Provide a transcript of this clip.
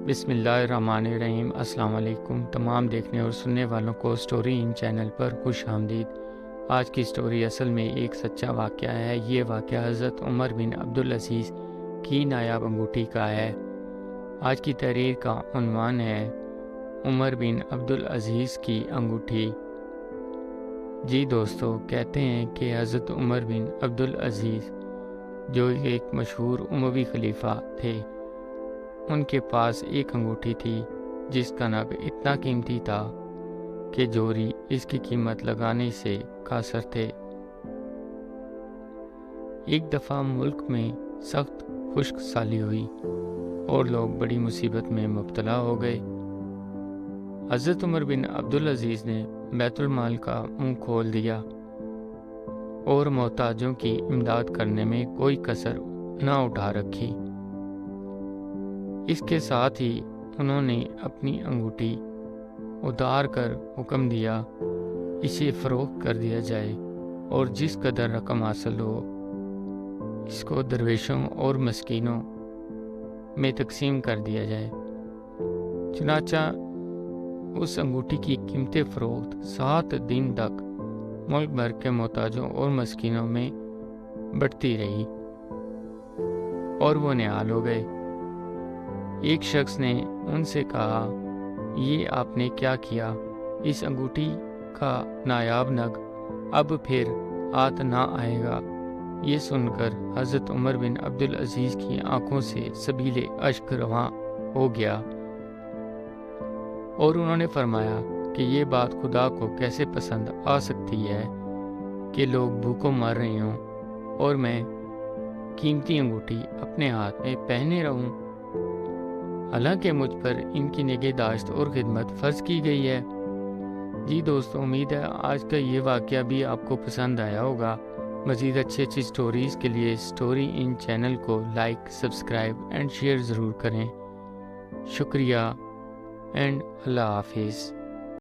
بسم اللہ الرحمن الرحیم۔ السلام علیکم تمام دیکھنے اور سننے والوں کو سٹوری ان چینل پر خوش آمدید۔ آج کی سٹوری اصل میں ایک سچا واقعہ ہے۔ یہ واقعہ حضرت عمر بن عبدالعزیز کی نایاب انگوٹھی کا ہے۔ آج کی تحریر کا عنوان ہے عمر بن عبدالعزیز کی انگوٹھی۔ جی دوستو، کہتے ہیں کہ حضرت عمر بن عبدالعزیز جو ایک مشہور اموی خلیفہ تھے، ان کے پاس ایک انگوٹھی تھی جس کا نگ اتنا قیمتی تھا کہ جوہری اس کی قیمت لگانے سے قاصر تھے۔ ایک دفعہ ملک میں سخت خشک سالی ہوئی اور لوگ بڑی مصیبت میں مبتلا ہو گئے۔ حضرت عمر بن عبدالعزیز نے بیت المال کا منہ کھول دیا اور محتاجوں کی امداد کرنے میں کوئی کسر نہ اٹھا رکھی۔ اس کے ساتھ ہی انہوں نے اپنی انگوٹھی اتار کر حکم دیا اسے فروخت کر دیا جائے اور جس قدر رقم حاصل ہو اس کو درویشوں اور مسکینوں میں تقسیم کر دیا جائے۔ چنانچہ اس انگوٹھی کی قیمت فروخت 7 دن تک ملک بھر کے محتاجوں اور مسکینوں میں بڑھتی رہی اور وہ نہال ہو گئے۔ ایک شخص نے ان سے کہا، یہ آپ نے کیا کیا؟ اس انگوٹھی کا نایاب نگ اب پھر ہاتھ نہ آئے گا۔ یہ سن کر حضرت عمر بن عبدالعزیز کی آنکھوں سے سبیل اشک رواں ہو گیا اور انہوں نے فرمایا کہ یہ بات خدا کو کیسے پسند آ سکتی ہے کہ لوگ بھوکوں مر رہے ہوں اور میں قیمتی انگوٹھی اپنے ہاتھ میں پہنے رہوں، حالانکہ مجھ پر ان کی نگہداشت اور خدمت فرض کی گئی ہے۔ جی دوستو، امید ہے آج کا یہ واقعہ بھی آپ کو پسند آیا ہوگا۔ مزید اچھی سٹوریز کے لیے سٹوری ان چینل کو لائک، سبسکرائب اینڈ شیئر ضرور کریں۔ شکریہ اینڈ اللہ حافظ۔